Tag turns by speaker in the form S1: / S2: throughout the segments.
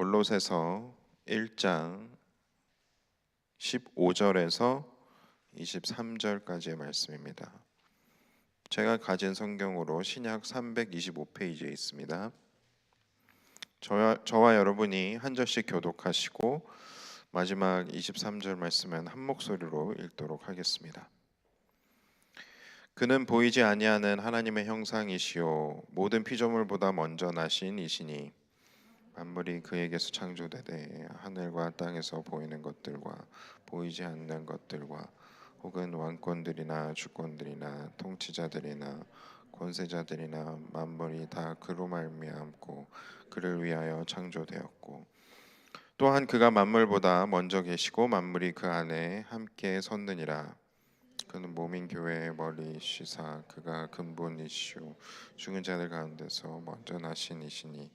S1: 골로새서 1장 15절에서 23절까지의 말씀입니다. 제가 가진 성경으로 신약 325페이지에 있습니다. 저와 여러분이 한 절씩 교독하시고 마지막 23절 말씀은 한 목소리로 읽도록 하겠습니다. 그는 보이지 아니하는 하나님의 형상이시요 모든 피조물보다 먼저 나신 이시니 만물이 그에게서 창조되되 하늘과 땅에서 보이는 것들과 보이지 않는 것들과 혹은 왕권들이나 주권들이나 통치자들이나 권세자들이나 만물이 다 그로 말미암고 그를 위하여 창조되었고 또한 그가 만물보다 먼저 계시고 만물이 그 안에 함께 섰느니라. 그는 몸인 교회의 머리이시사 그가 근본이시오 죽은 자들 가운데서 먼저 나신 이시니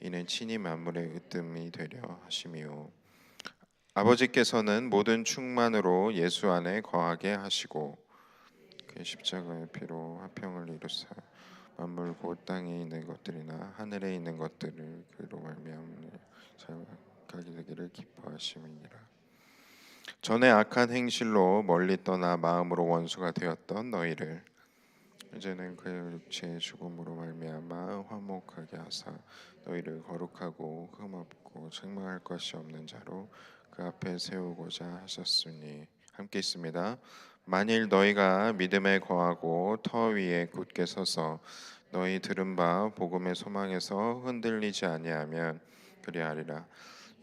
S1: 이는 친히 만물의 으뜸이 되려 하심이요 아버지께서는 모든 충만으로 예수 안에 거하게 하시고 그의 십자가의 피로 화평을 이루사 만물 곧 땅에 있는 것들이나 하늘에 있는 것들을 그로 말미암아 자유하게 되기를 기뻐하심이니라. 전에 악한 행실로 멀리 떠나 마음으로 원수가 되었던 너희를 이제는 그의 육체의 죽음으로 말미암아 화목하게 하사 너희를 거룩하고 흠없고 책망할 것이 없는 자로 그 앞에 세우고자 하셨으니 함께 있습니다. 만일 너희가 믿음에 거하고 터 위에 굳게 서서 너희 들은 바 복음의 소망에서 흔들리지 아니하면 그리하리라.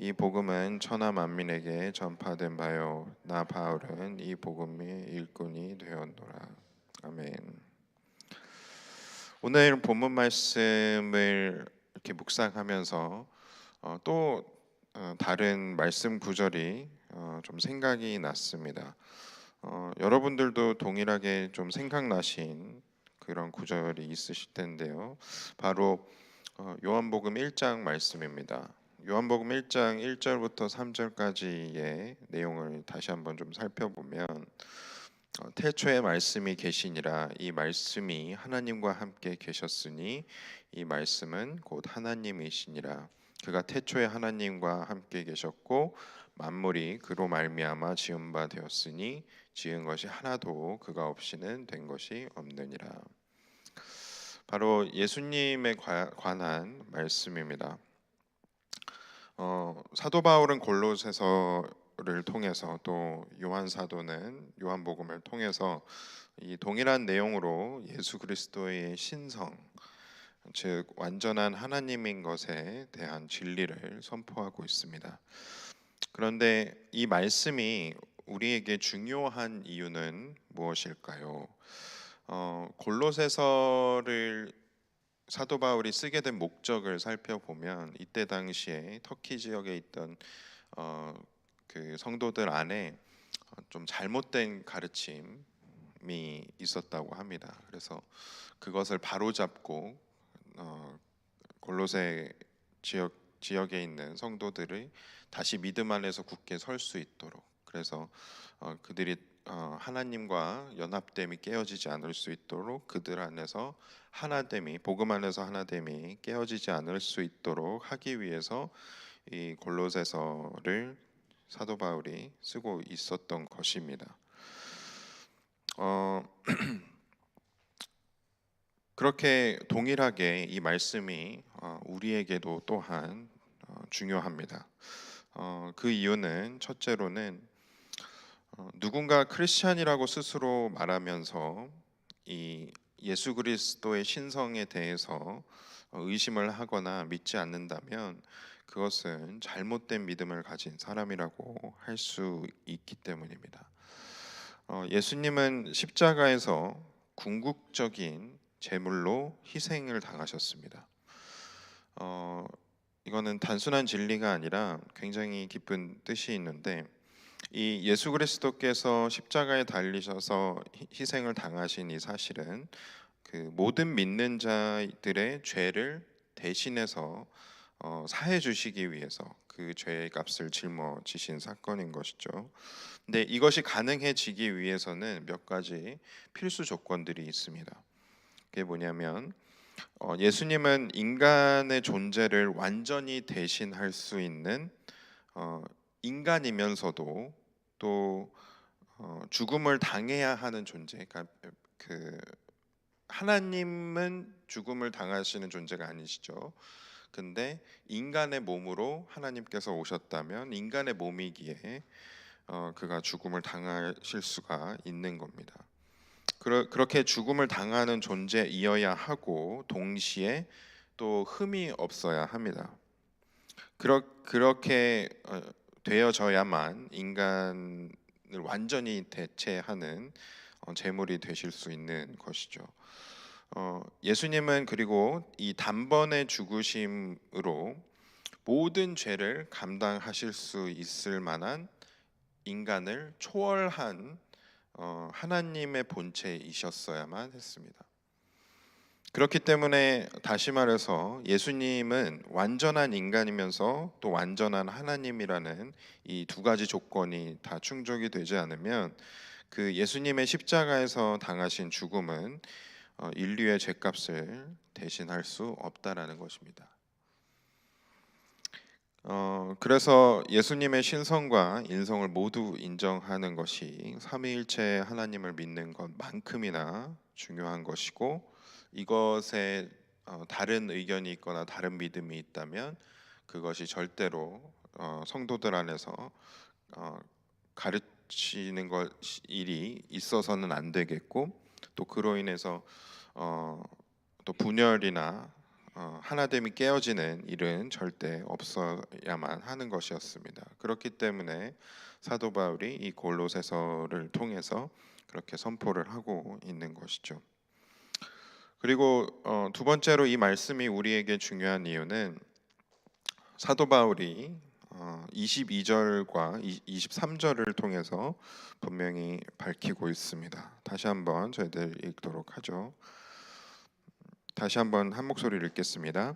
S1: 이 복음은 천하 만민에게 전파된 바요 나 바울은 이 복음의 일꾼이 되었노라. 아멘. 오늘 본문 말씀을 이렇게 묵상하면서 또 다른 말씀 구절이 좀 생각이 났습니다. 여러분들도 동일하게 좀 생각나신 그런 구절이 있으실 텐데요. 바로 요한복음 1장 말씀입니다. 요한복음 1장 1절부터 3절까지의 내용을 다시 한번 좀 살펴보면 태초에 말씀이 계시니라 이 말씀이 하나님과 함께 계셨으니 이 말씀은 곧 하나님이시니라. 그가 태초에 하나님과 함께 계셨고 만물이 그로 말미암아 지은 바 되었으니 지은 것이 하나도 그가 없이는 된 것이 없느니라. 바로 예수님에 관한 말씀입니다. 사도 바울은 골로새서를 통해서 또 요한 사도는 요한복음을 통해서 이 동일한 내용으로 예수 그리스도의 신성, 즉 완전한 하나님인 것에 대한 진리를 선포하고 있습니다. 그런데 이 말씀이 우리에게 중요한 이유는 무엇일까요? 골로새서를 사도 바울이 쓰게 된 목적을 살펴보면 이때 당시에 터키 지역에 있던 그 성도들 안에 좀 잘못된 가르침이 있었다고 합니다. 그래서 그것을 바로잡고 골로새 지역에 있는 성도들이 다시 믿음 안에서 굳게 설 수 있도록, 그래서 그들이 하나님과 연합됨이 깨어지지 않을 수 있도록 그들 안에서 하나됨이, 복음 안에서 하나됨이 깨어지지 않을 수 있도록 하기 위해서 이 골로새서를 사도 바울이 쓰고 있었던 것입니다. 그렇게 동일하게 이 말씀이 우리에게도 또한 중요합니다. 그 이유는 첫째로는 누군가 크리스찬이라고 스스로 말하면서 이 예수 그리스도의 신성에 대해서 의심을 하거나 믿지 않는다면 그것은 잘못된 믿음을 가진 사람이라고 할 수 있기 때문입니다. 예수님은 십자가에서 궁극적인 제물로 희생을 당하셨습니다. 이거는 단순한 진리가 아니라 굉장히 깊은 뜻이 있는데, 이 예수 그리스도께서 십자가에 달리셔서 희생을 당하신 이 사실은 그 모든 믿는 자들의 죄를 대신해서 사해 주시기 위해서 그 죄의 값을 짊어지신 사건인 것이죠. 근데 이것이 가능해지기 위해서는 몇 가지 필수 조건들이 있습니다. 그게 뭐냐면 예수님은 인간의 존재를 완전히 대신할 수 있는 어, 인간이면서도 또 죽음을 당해야 하는 존재. 그러니까 그 하나님은 죽음을 당하시는 존재가 아니시죠. 근데 인간의 몸으로 하나님께서 오셨다면 인간의 몸이기에 그가 죽음을 당하실 수가 있는 겁니다. 그렇게 죽음을 당하는 존재이어야 하고 동시에 또 흠이 없어야 합니다. 그렇게 되어져야만 인간을 완전히 대체하는 제물이 되실 수 있는 것이죠. 예수님은 그리고 이 단번에 죽으심으로 모든 죄를 감당하실 수 있을 만한 인간을 초월한 하나님의 본체이셨어야만 했습니다. 그렇기 때문에 다시 말해서 예수님은 완전한 인간이면서 또 완전한 하나님이라는 이 두 가지 조건이 다 충족이 되지 않으면 그 예수님의 십자가에서 당하신 죽음은 인류의 죄값을 대신할 수 없다라는 것입니다. 그래서 예수님의 신성과 인성을 모두 인정하는 것이 삼위일체 하나님을 믿는 것만큼이나 중요한 것이고, 이것에 다른 의견이 있거나 다른 믿음이 있다면 그것이 절대로 성도들 안에서 가르치는 것 일이 있어서는 안 되겠고, 또 그로 인해서 또 분열이나 하나됨이 깨어지는 일은 절대 없어야만 하는 것이었습니다. 그렇기 때문에 사도 바울이 이 골로새서를 통해서 그렇게 선포를 하고 있는 것이죠. 그리고 두 번째로 이 말씀이 우리에게 중요한 이유는 사도 바울이 22절과 23절을 통해서 분명히 밝히고 있습니다. 다시 한번 저희들 읽도록 하죠. 다시 한번 한 목소리를 읽겠습니다.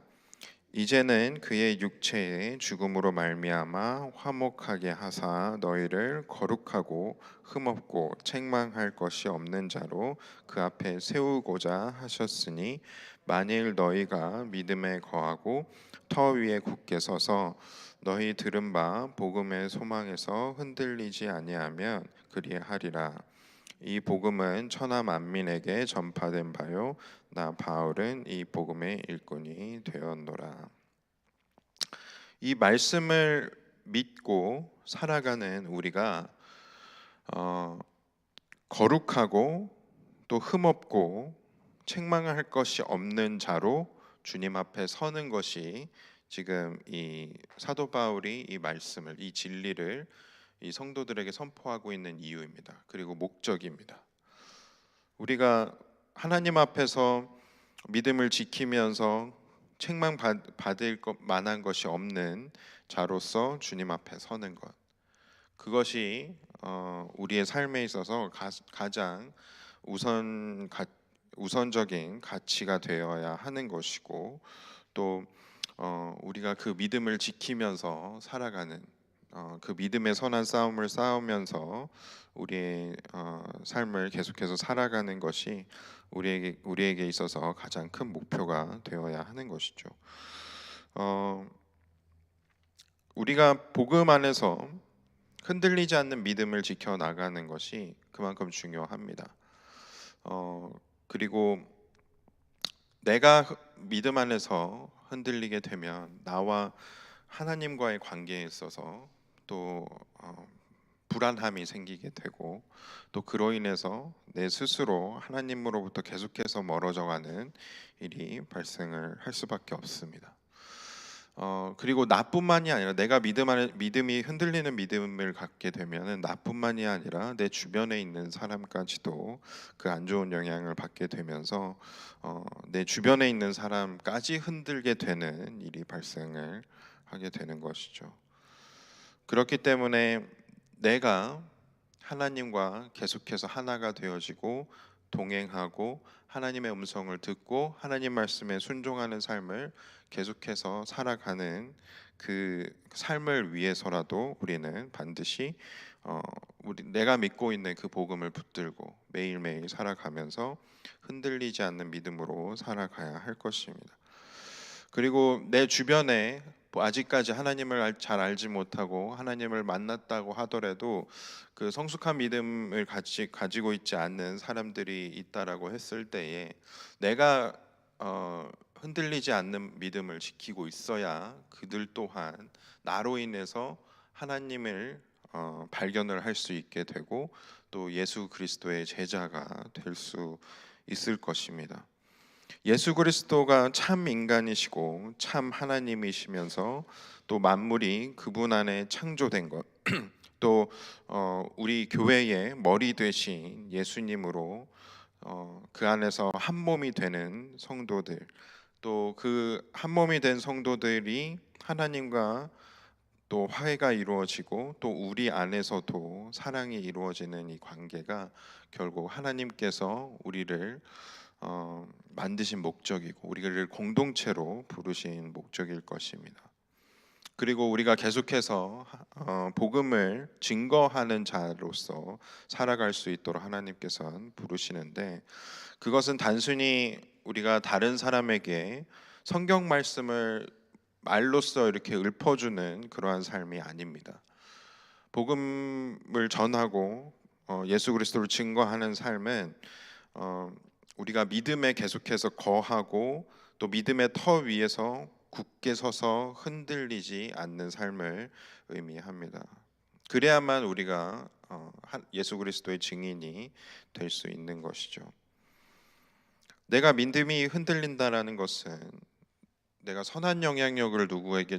S1: 이제는 그의 육체의 죽음으로 말미암아 화목하게 하사 너희를 거룩하고 흠없고 책망할 것이 없는 자로 그 앞에 세우고자 하셨으니, 만일 너희가 믿음에 거하고 터 위에 굳게 서서 너희 들은 바 복음의 소망에서 흔들리지 아니하면 그리하리라. 이 복음은 천하 만민에게 전파된 바요, 나 바울은 이 복음의 일꾼이 되었노라. 이 말씀을 믿고 살아가는 우리가 거룩하고 또 흠없고 책망할 것이 없는 자로 주님 앞에 서는 것이 지금 이 사도 바울이 이 말씀을, 이 진리를 이 성도들에게 선포하고 있는 이유입니다. 그리고 목적입니다. 우리가 하나님 앞에서 믿음을 지키면서 책망 받을 만한 것이 없는 자로서 주님 앞에 서는 것, 그것이 우리의 삶에 있어서 가장 우선적인 가치가 되어야 하는 것이고, 또 우리가 그 믿음을 지키면서 살아가는 그 믿음의 선한 싸움을 싸우면서 우리의 삶을 계속해서 살아가는 것이 우리에게 있어서 가장 큰 목표가 되어야 하는 것이죠. 우리가 복음 안에서 흔들리지 않는 믿음을 지켜 나가는 것이 그만큼 중요합니다. 그리고 내가 믿음 안에서 흔들리게 되면 나와 하나님과의 관계에 있어서 또 불안함이 생기게 되고, 또 그로 인해서 내 스스로 하나님으로부터 계속해서 멀어져가는 일이 발생을 할 수밖에 없습니다. 그리고 나뿐만이 아니라 내가 믿음이 흔들리는 믿음을 갖게 되면은 나뿐만이 아니라 내 주변에 있는 사람까지도 그 안 좋은 영향을 받게 되면서 내 주변에 있는 사람까지 흔들게 되는 일이 발생을 하게 되는 것이죠. 그렇기 때문에 내가 하나님과 계속해서 하나가 되어지고 동행하고 하나님의 음성을 듣고 하나님 말씀에 순종하는 삶을 계속해서 살아가는 그 삶을 위해서라도 우리는 반드시 내가 믿고 있는 그 복음을 붙들고 매일매일 살아가면서 흔들리지 않는 믿음으로 살아가야 할 것입니다. 그리고 내 주변에 뭐 아직까지 하나님을 잘 알지 못하고 하나님을 만났다고 하더라도 그 성숙한 믿음을 가지고 있지 않는 사람들이 있다라고 했을 때에 내가 흔들리지 않는 믿음을 지키고 있어야 그들 또한 나로 인해서 하나님을 발견을 할 수 있게 되고 또 예수 그리스도의 제자가 될 수 있을 것입니다. 예수 그리스도가 참 인간이시고 참 하나님이시면서 또 만물이 그분 안에 창조된 것, 또 우리 교회의 머리 되신 예수님으로 그 안에서 한 몸이 되는 성도들, 또 그 한 몸이 된 성도들이 하나님과 또 화해가 이루어지고 또 우리 안에서도 사랑이 이루어지는 이 관계가 결국 하나님께서 우리를 만드신 목적이고 우리를 공동체로 부르신 목적일 것입니다. 그리고 우리가 계속해서 복음을 증거하는 자로서 살아갈 수 있도록 하나님께서는 부르시는데, 그것은 단순히 우리가 다른 사람에게 성경 말씀을 말로써 이렇게 읊어주는 그러한 삶이 아닙니다. 복음을 전하고 예수 그리스도를 증거하는 삶은 우리가 믿음에 계속해서 거하고 또 믿음의 터 위에서 굳게 서서 흔들리지 않는 삶을 의미합니다. 그래야만 우리가 예수 그리스도의 증인이 될 수 있는 것이죠. 내가 믿음이 흔들린다라는 것은 내가 선한 영향력을 누구에게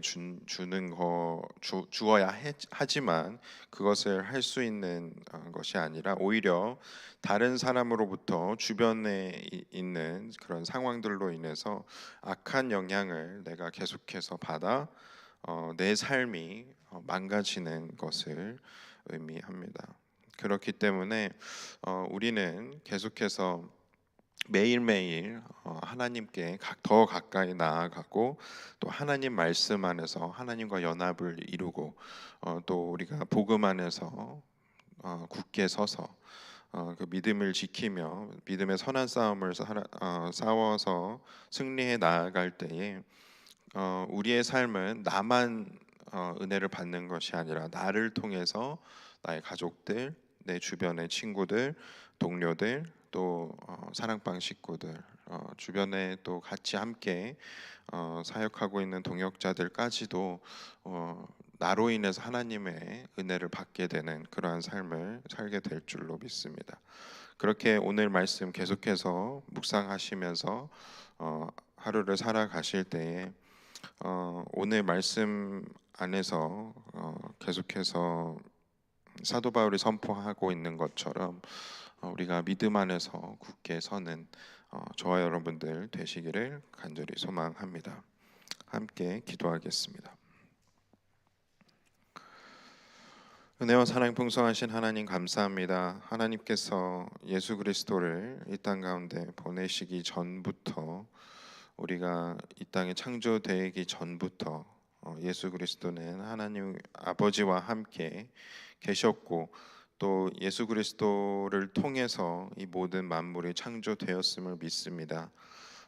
S1: 주어야 하지만 그것을 할 수 있는 것이 아니라 오히려 다른 사람으로부터 주변에 있는 그런 상황들로 인해서 악한 영향을 내가 계속해서 받아 내 삶이 망가지는 것을 의미합니다. 그렇기 때문에 우리는 계속해서 매일매일 하나님께 더 가까이 나아가고 또 하나님 말씀 안에서 하나님과 연합을 이루고 또 우리가 복음 안에서 굳게 서서 그 믿음을 지키며 믿음의 선한 싸움을 싸워서 승리해 나아갈 때에 우리의 삶은 나만 은혜를 받는 것이 아니라 나를 통해서 나의 가족들, 내 주변의 친구들, 동료들, 또 사랑방 식구들, 주변에 또 같이 함께 사역하고 있는 동역자들까지도 나로 인해서 하나님의 은혜를 받게 되는 그러한 삶을 살게 될 줄로 믿습니다. 그렇게 오늘 말씀 계속해서 묵상하시면서 하루를 살아가실 때에 오늘 말씀 안에서 계속해서 사도 바울이 선포하고 있는 것처럼 우리가 믿음 안에서 굳게 서는 저와 여러분들 되시기를 간절히 소망합니다. 함께 기도하겠습니다. 은혜와 사랑 풍성하신 하나님 감사합니다. 하나님께서 예수 그리스도를 이 땅 가운데 보내시기 전부터, 우리가 이 땅에 창조되기 전부터 예수 그리스도는 하나님 아버지와 함께 계셨고 또 예수 그리스도를 통해서 이 모든 만물이 창조되었음을 믿습니다.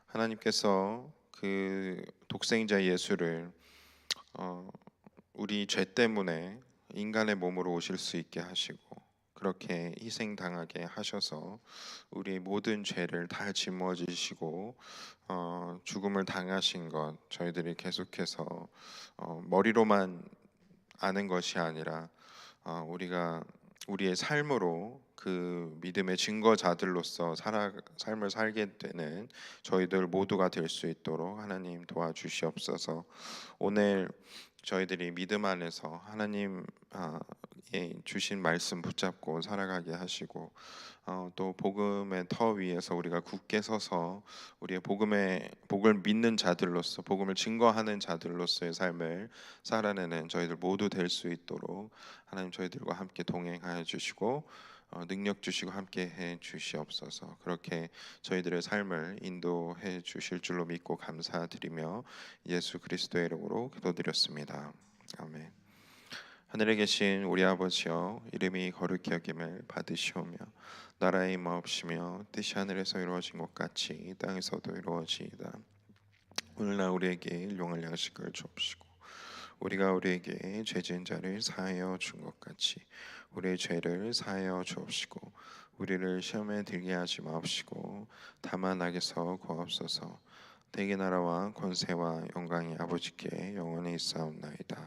S1: 하나님께서 그 독생자 예수를 우리 죄 때문에 인간의 몸으로 오실 수 있게 하시고 그렇게 희생당하게 하셔서 우리 모든 죄를 다 짊어지시고 죽음을 당하신 것, 저희들이 계속해서 머리로만 아는 것이 아니라 우리가 우리의 삶으로 그 믿음의 증거자들로서 삶을 살게 되는 저희들 모두가 될 수 있도록 하나님 도와주시옵소서. 오늘 저희들이 믿음 안에서 하나님 주신 말씀 붙잡고 살아가게 하시고 또 복음의 터 위에서 우리가 굳게 서서 우리의 복을 믿는 자들로서 복음을 증거하는 자들로서의 삶을 살아내는 저희들 모두 될 수 있도록 하나님 저희들과 함께 동행하여 주시고 능력 주시고 함께 해 주시옵소서. 그렇게 저희들의 삶을 인도해 주실 줄로 믿고 감사드리며 예수 그리스도의 이름으로 기도드렸습니다. 아멘. 하늘에 계신 우리 아버지여, 이름이 거룩히 여김을 받으시오며 나라의 임하옵시며 뜻이 하늘에서 이루어진 것 같이 땅에서도 이루어지이다. 오늘날 우리에게 일용할 양식을 주옵시고 우리가 우리에게 죄 지은 자를 사하여 준 것 같이 우리의 죄를 사하여 주옵시고 우리를 시험에 들게 하지 마옵시고 다만 악에서 구하옵소서. 대개 나라와 권세와 영광이 아버지께 영원히 있사옵나이다.